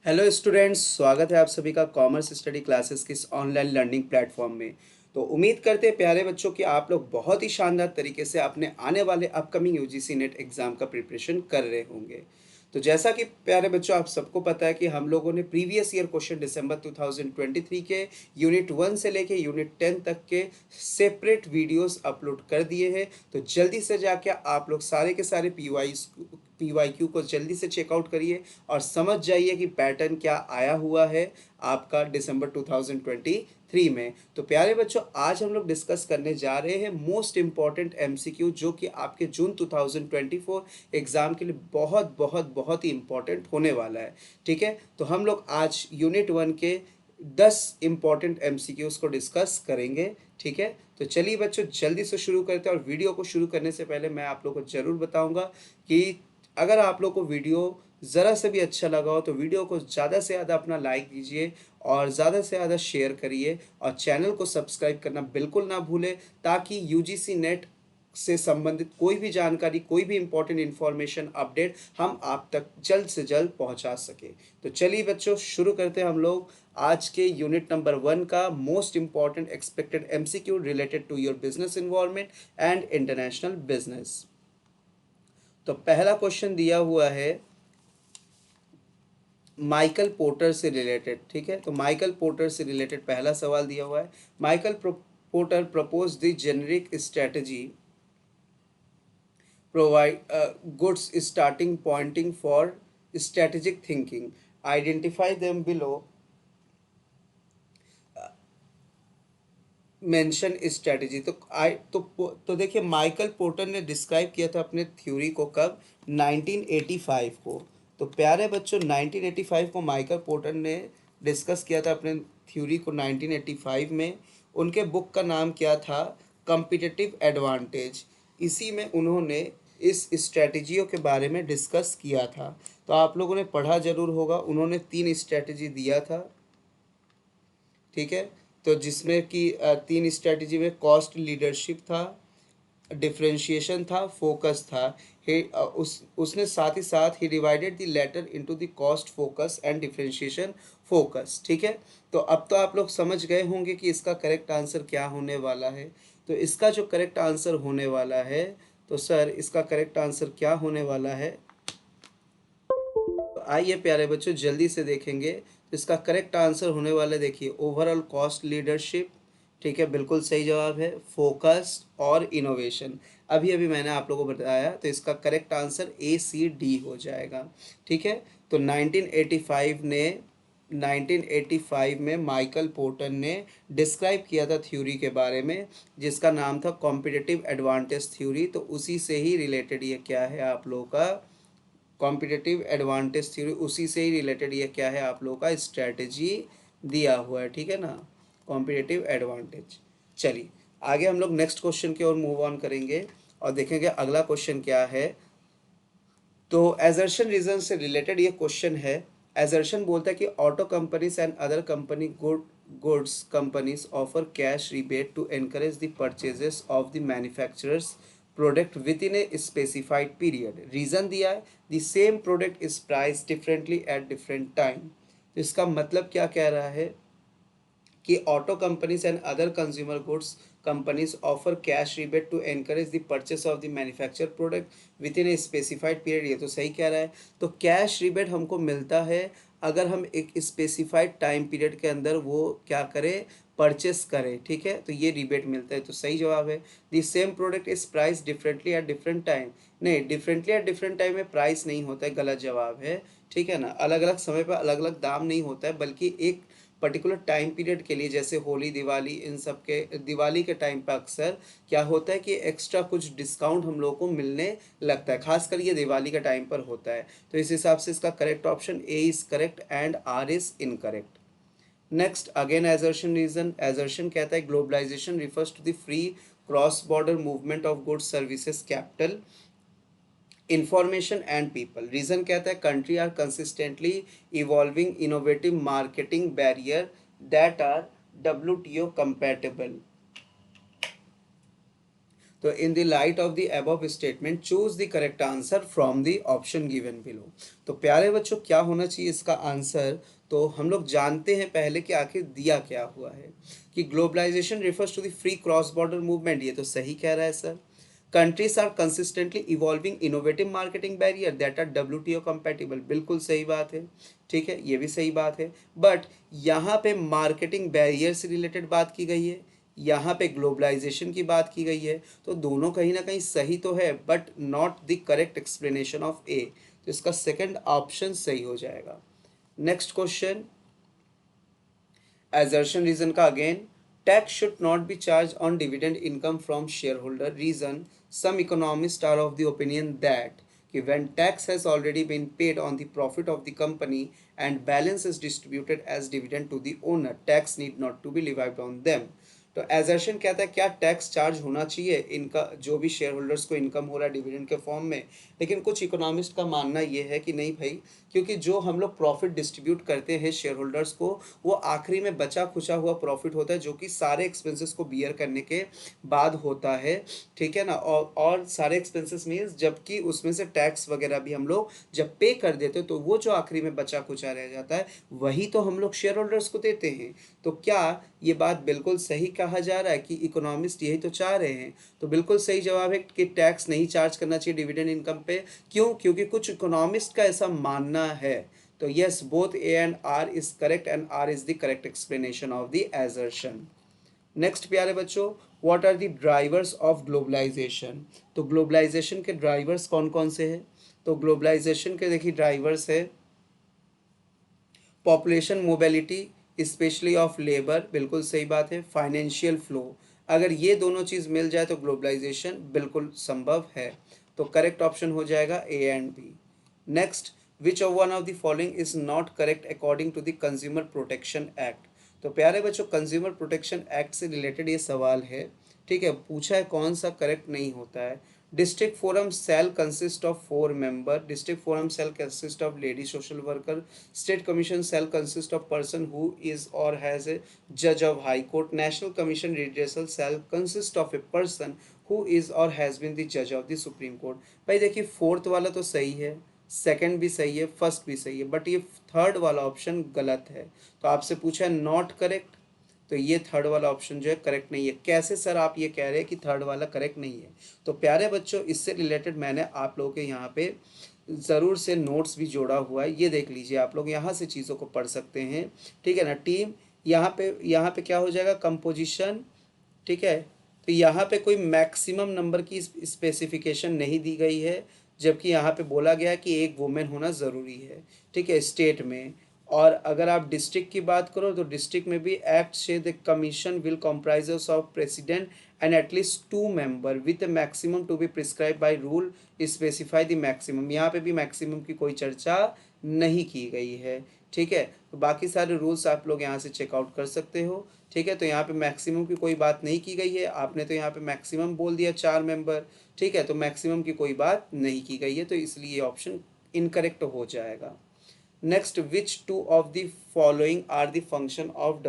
Hello students, स्वागत है आप सभी का कॉमर्स स्टडी क्लासेस की इस ऑनलाइन लर्निंग प्लेटफॉर्म में। तो उम्मीद करते हैं प्यारे बच्चों कि आप लोग बहुत ही शानदार तरीके से अपने आने वाले अपकमिंग यूजीसी नेट एग्ज़ाम का प्रिपरेशन कर रहे होंगे। तो जैसा कि प्यारे बच्चों आप सबको पता है कि हम लोगों ने प्रीवियस ईयर क्वेश्चन दिसंबर 2023 के यूनिट 1 से लेके यूनिट 10 तक के सेपरेट वीडियोस अपलोड कर दिए हैं। तो जल्दी से जाके आप लोग सारे के सारे पीवाईक्यू को जल्दी से चेकआउट करिए और समझ जाइए कि पैटर्न क्या आया हुआ है आपका दिसंबर 2023 में। तो प्यारे बच्चों, आज हम लोग डिस्कस करने जा रहे हैं मोस्ट इम्पॉर्टेंट एमसीक्यू, जो कि आपके जून 2024 एग्जाम के लिए बहुत बहुत बहुत ही इंपॉर्टेंट होने वाला है। ठीक है, तो हम लोग आज यूनिट 1 के 10 इंपॉर्टेंट एमसीक्यूज को डिस्कस करेंगे। ठीक है, तो चलिए बच्चों जल्दी से शुरू करते हैं। और वीडियो को शुरू करने से पहले मैं आप लोगों को जरूर बताऊंगा कि अगर आप लोग को वीडियो ज़रा से भी अच्छा लगा हो तो वीडियो को ज़्यादा से ज़्यादा अपना लाइक दीजिए और ज़्यादा से ज़्यादा शेयर करिए और चैनल को सब्सक्राइब करना बिल्कुल ना भूलें, ताकि यूजीसी नेट से संबंधित कोई भी जानकारी, कोई भी इंपॉर्टेंट इन्फॉर्मेशन, अपडेट हम आप तक जल्द से जल्द पहुंचा सके। तो चलिए बच्चों शुरू करते हैं हम लोग आज के यूनिट नंबर 1 का most important expected MCQ related to your business environment and international business. तो पहला क्वेश्चन दिया हुआ है माइकल पोर्टर से रिलेटेड। ठीक है, तो माइकल पोर्टर से रिलेटेड पहला सवाल दिया हुआ है। Michael Porter propose the generic strategy provide goods starting pointing for strategic thinking, identify them below, mention strategy. तो देखिए, माइकल पोर्टर ने डिस्क्राइब किया था अपने थ्योरी को कब? 1985 को। तो प्यारे बच्चों, 1985 को माइकल पोर्टर ने डिस्कस किया था अपने थ्योरी को 1985 में। उनके बुक का नाम क्या था? Competitive advantage. इसी में उन्होंने इस स्ट्रेटजियों के बारे में डिस्कस किया था। तो आप लोगों ने पढ़ा जरूर होगा। उन्होंने 3 स्ट्रेटजी दिया था। ठीक है, तो जिसमें कि 3 स्ट्रेटजी में कॉस्ट लीडरशिप था, डिफरेंशिएशन था, फोकस था। उसने साथ ही साथ ही divided the latter into the cost focus and differentiation focus. ठीक है, तो अब तो आप लोग समझ गए होंगे कि इसका करेक्ट आंसर क्या होने वाला है। तो इसका जो करेक्ट आंसर होने वाला है, तो सर इसका करेक्ट आंसर क्या होने वाला है? तो आइए प्यारे बच्चों जल्दी से देखेंगे। तो इसका करेक्ट आंसर होने वाला है, देखिए, ओवरऑल कॉस्ट लीडरशिप। ठीक है, बिल्कुल सही जवाब है। फोकस और इनोवेशन, अभी अभी मैंने आप लोगों को बताया। तो इसका करेक्ट आंसर ACD हो जाएगा। ठीक है, तो 1985 में माइकल पोर्टर ने डिस्क्राइब किया था थ्योरी के बारे में, जिसका नाम था कॉम्पिटिटिव एडवांटेज थ्योरी। तो उसी से ही रिलेटेड ये क्या है आप लोगों का कॉम्पिटिटिव एडवांटेज थ्योरी, उसी से ही रिलेटेड ये क्या है आप लोगों का स्ट्रैटेजी दिया हुआ है। ठीक है ना, कॉम्पिटिटिव एडवांटेज। चलिए आगे हम लोग नेक्स्ट क्वेश्चन की ओर मूव ऑन करेंगे और देखेंगे अगला क्वेश्चन क्या है। तो एजर्शन रीजन से रिलेटेड ये क्वेश्चन है। एजर्शन बोलता है कि auto companies and other company goods companies offer cash rebate to encourage the purchases of the manufacturers product with in a specified period. Reason दिया है, the same product is price differently at different time. तो इसका मतलब क्या कह रहा है कि auto companies and other consumer goods companies offer cash rebate to encourage the purchase of the manufactured product within a specified period। ये तो सही कह रहा है। तो कैश रिबेट हमको मिलता है अगर हम एक स्पेसिफाइड टाइम पीरियड के अंदर वो क्या करें, परचेस करें। ठीक है, तो ये रिबेट मिलता है, तो सही जवाब है। The same product is price differently at different time. नहीं, डिफरेंटली एट डिफरेंट टाइम में प्राइस नहीं होता है, गलत जवाब है। ठीक है ना, अलग अलग समय पर अलग अलग दाम नहीं होता है, बल्कि एक पर्टिकुलर टाइम पीरियड के लिए, जैसे होली, दिवाली, इन सब के दिवाली के टाइम पर अक्सर क्या होता है कि एक्स्ट्रा कुछ डिस्काउंट हम लोगों को मिलने लगता है, खासकर ये दिवाली के टाइम पर होता है। तो इस हिसाब से इसका correct option A is correct and R is incorrect. Next, again assertion reason. Assertion कहता है globalisation refers to the free cross border movement of goods services capital information and people. Reason कहता है country are consistently evolving innovative marketing barrier that are WTO compatible. तो in the light of the above statement choose the correct answer from the option given below. तो प्यारे बच्चों क्या होना चाहिए इसका आंसर, तो हम लोग जानते हैं पहले कि आखिर दिया क्या हुआ है कि globalization refers to the free cross border movement, ये तो सही कह रहा है sir. Countries are consistently evolving innovative marketing barrier that are WTO compatible, बिल्कुल सही बात है, ठीक है, ये भी सही बात है। बट यहाँ पे मार्केटिंग बैरियर से रिलेटेड बात की गई है, यहाँ पे ग्लोबलाइजेशन की बात की गई है, तो दोनों कहीं ना कहीं सही तो है but not the correct explanation of A. तो इसका सेकंड ऑप्शन सही हो जाएगा। नेक्स्ट क्वेश्चन, assertion reason का again, tax should not be charged on dividend income from shareholder, reason some economists are of the opinion that कि when tax has already been paid on the profit of the company and balance is distributed as dividend to the owner, tax need not to be levied on them। तो assertion कहता है क्या tax charge होना चाहिए इनका, जो भी share holders को इनकम हो रहा है डिविडेंड के फॉर्म में। लेकिन कुछ इकोनॉमिस्ट का मानना ये है कि नहीं भाई, क्योंकि जो हम लोग प्रॉफिट डिस्ट्रीब्यूट करते हैं शेयर होल्डर्स को, वो आखिरी में बचा खुचा हुआ प्रॉफिट होता है जो कि सारे एक्सपेंसेस को बियर करने के बाद होता है, ठीक है ना। और सारे एक्सपेंसेस मीन्स जबकि उसमें से टैक्स वगैरह भी हम लोग जब पे कर देते तो वो जो आखिरी में बचा खुचा रह जाता है वही तो हम लोग शेयर होल्डर्स को देते हैं। तो क्या ये बात बिल्कुल सही कहा जा रहा है कि इकोनॉमिस्ट यही तो चाह रहे हैं? तो बिल्कुल सही जवाब है कि टैक्स नहीं चार्ज करना चाहिए डिविडेंड इनकम पे। क्यों? क्योंकि कुछ इकोनॉमिस्ट का ऐसा मानना है। तो yes, both A and R is correct and R is the correct explanation of the assertion. Next प्यारे बच्चों, what are the drivers of globalization. तो ग्लोबलाइजेशन के ड्राइवर्स कौन कौन से हैं? तो ग्लोबलाइजेशन के देखिए ड्राइवर्स है population mobility specially of labour, बिल्कुल सही बात है। फाइनेंशियल फ्लो, अगर ये दोनों चीज़ मिल जाए तो ग्लोबलाइजेशन बिल्कुल संभव है। तो करेक्ट ऑप्शन हो जाएगा A and B. Next, which of one of the following is not correct according to the consumer protection act. तो प्यारे बच्चों कंज्यूमर प्रोटेक्शन एक्ट से रिलेटेड ये सवाल है, ठीक है, पूछा है कौन सा करेक्ट नहीं होता है। District forum shall consist of 4 members. District forum shall consist of lady social worker. State commission shall consist of person who is or has a judge of high court. National commission redressal shall consist of a person who is or has been the judge of the supreme court। भाई देखिए fourth वाला तो सही है, second भी सही है, first भी सही है, बट ये थर्ड वाला ऑप्शन गलत है। तो आपसे पूछा है नॉट करेक्ट, तो ये थर्ड वाला ऑप्शन जो है करेक्ट नहीं है। कैसे सर आप ये कह रहे हैं कि थर्ड वाला करेक्ट नहीं है? तो प्यारे बच्चों इससे रिलेटेड मैंने आप लोगों के यहाँ पे ज़रूर से नोट्स भी जोड़ा हुआ है, ये देख लीजिए, आप लोग यहाँ से चीज़ों को पढ़ सकते हैं, ठीक है ना। टीम यहाँ पे क्या हो जाएगा, कंपोजिशन, ठीक है। तो यहाँ पे कोई मैक्सिमम नंबर की स्पेसिफिकेशन नहीं दी गई है, जबकि यहाँ पे बोला गया है कि एक वुमेन होना ज़रूरी है, ठीक है, स्टेट में। और अगर आप डिस्ट्रिक्ट की बात करो तो डिस्ट्रिक्ट में भी एक्ट से the commission will comprises of president and at least 2 member with maximum to be prescribe by rule specify the maximum. यहाँ पे भी मैक्सिमम की कोई चर्चा नहीं की गई है, ठीक है। तो बाकी सारे रूल्स आप लोग यहाँ से चेकआउट कर सकते हो, ठीक है। तो यहाँ पे मैक्सिमम की कोई बात नहीं की गई है, आपने तो यहाँ पे मैक्सिमम बोल दिया 4 मेंबर, ठीक है, तो मैक्सिमम की कोई बात नहीं की गई है, तो इसलिए ऑप्शन इनकरेक्ट हो जाएगा। Next, which two of the following are the function of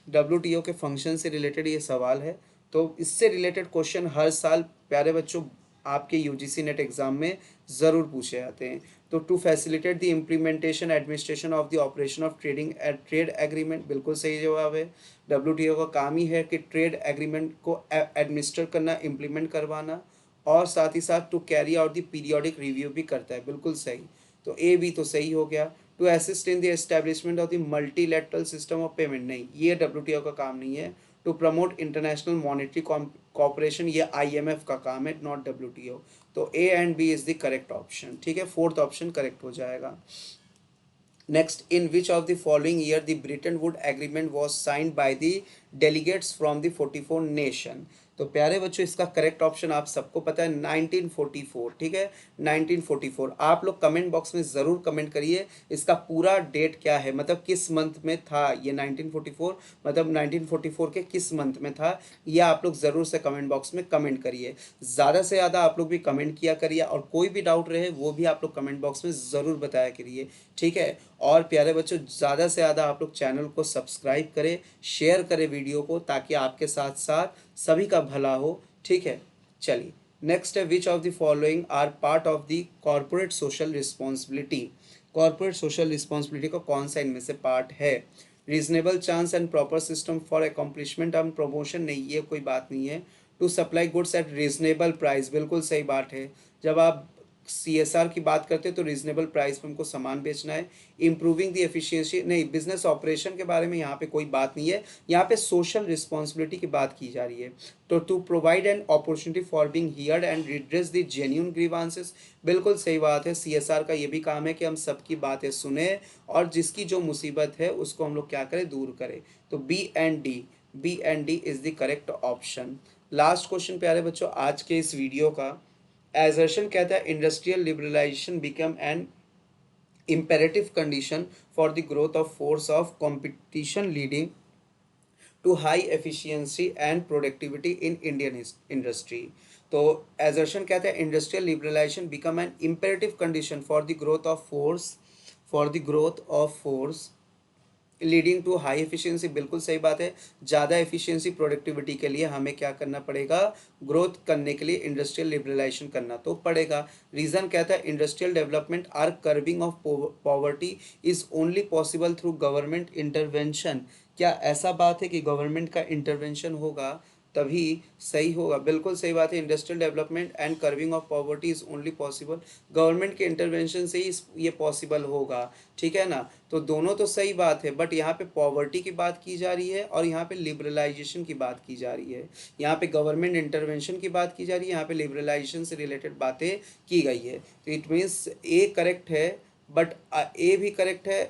WTO के फंक्शन से रिलेटेड ये सवाल है। तो इससे रिलेटेड क्वेश्चन हर साल प्यारे बच्चों आपके UGC नेट एग्जाम में ज़रूर पूछे जाते हैं। तो to facilitate the implementation administration of the operation of trade agreement, बिल्कुल सही जवाब है। WTO का काम ही है कि ट्रेड एग्रीमेंट को एडमिनिस्टर करना, इम्प्लीमेंट करवाना, और साथ ही साथ to carry out the periodic review भी करता है, बिल्कुल सही। तो ए भी तो सही हो गया। To assist in the establishment of the multilateral system of payment, नहीं, ये WTO का काम नहीं है। To promote international monetary cooperation, ये IMF का काम है, नॉट WTO। तो A and B is the correct option, ठीक है, फोर्थ ऑप्शन करेक्ट हो जाएगा। Next, in which of the following year the Bretton Woods agreement was signed by the delegates from the 44 nation. तो प्यारे बच्चों इसका correct option आप सबको पता है 1944, ठीक है, 1944। आप लोग कमेंट बॉक्स में ज़रूर कमेंट करिए इसका पूरा डेट क्या है, मतलब किस मंथ में था ये 1944, मतलब 1944 के किस मंथ में था, ये आप लोग ज़रूर से कमेंट बॉक्स में कमेंट करिए। ज़्यादा से ज़्यादा आप लोग भी कमेंट किया करिए, और कोई भी डाउट रहे वो भी आप लोग कमेंट बॉक्स में ज़रूर बताया करिए, ठीक है। और प्यारे बच्चों ज़्यादा से ज़्यादा आप लोग चैनल को सब्सक्राइब करें, शेयर करें वीडियो को, ताकि आपके साथ साथ सभी का भला हो, ठीक है, चलिए नेक्स्ट है, which of the following are part of the corporate social responsibility. Corporate social responsibility का कौन सा इनमें से पार्ट है? Reasonable chance and proper system for accomplishment and promotion, नहीं ये कोई बात नहीं है। To supply goods at reasonable price, बिल्कुल सही बात है। जब आप CSR की बात करते हैं तो रीजनेबल प्राइस पे हमको सामान बेचना है। इम्प्रूविंग द एफिशिएंसी, नहीं बिजनेस ऑपरेशन के बारे में यहाँ पे कोई बात नहीं है, यहाँ पे सोशल रिस्पॉन्सिबिलिटी की बात की जा रही है। तो to provide an opportunity for being heard and redress the genuine grievances, बिल्कुल सही बात है। CSR का ये भी काम है कि हम सबकी बातें सुने और जिसकी जो मुसीबत है उसको हम लोग क्या करें, दूर करें। तो B and D is the correct option. Last question प्यारे बच्चों आज के इस वीडियो का, एजर्शन कहता है industrial liberalization become an imperative condition for the growth of force of competition leading to high efficiency and productivity in Indian industry। तो assertion कहता है industrial liberalization become an imperative condition for the growth of force leading to high efficiency, बिल्कुल सही बात है। ज़्यादा efficiency productivity के लिए हमें क्या करना पड़ेगा, ग्रोथ करने के लिए इंडस्ट्रियल लिबरलाइजेशन करना तो पड़ेगा। रीज़न कहता है industrial development or curbing of poverty is only possible through government intervention. क्या ऐसा बात है कि गवर्नमेंट का इंटरवेंशन होगा तभी सही होगा? बिल्कुल सही बात है। Industrial development and curving of poverty is only possible, government के इंटरवेंशन से ही ये पॉसिबल होगा, ठीक है ना। तो दोनों तो सही बात है, बट यहाँ पे पॉवर्टी की बात की जा रही है और यहाँ पे लिबरलाइजेशन की बात की जा रही है। यहाँ पे गवर्नमेंट इंटरवेंशन की बात की जा रही है, यहाँ पे लिबरलाइजेशन से रिलेटेड बातें की गई है। तो इट मीन्स ए करेक्ट है, बट ए भी करेक्ट है,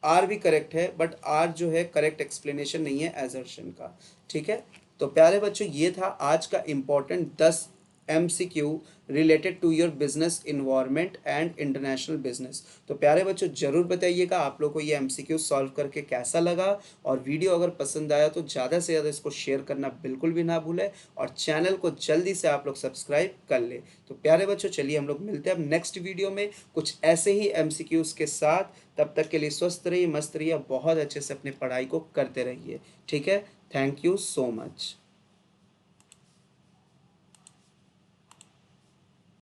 आर भी करेक्ट है, बट आर जो है करेक्ट एक्सप्लेनेशन नहीं है एजर्शन का, ठीक है। तो प्यारे बच्चों ये था आज का important 10 MCQ related to your business environment and international business. तो प्यारे बच्चों जरूर बताइएगा आप लोग को ये MCQ सॉल्व करके कैसा लगा, और वीडियो अगर पसंद आया तो ज़्यादा से ज़्यादा इसको शेयर करना बिल्कुल भी ना भूलें, और चैनल को जल्दी से आप लोग सब्सक्राइब कर ले। तो प्यारे बच्चों चलिए हम लोग मिलते हैं अब नेक्स्ट वीडियो में कुछ ऐसे ही MCQs के साथ। तब तक के लिए स्वस्थ रहिए, मस्त रहिए, बहुत अच्छे से अपनी पढ़ाई को करते रहिए, ठीक है। Thank you so much.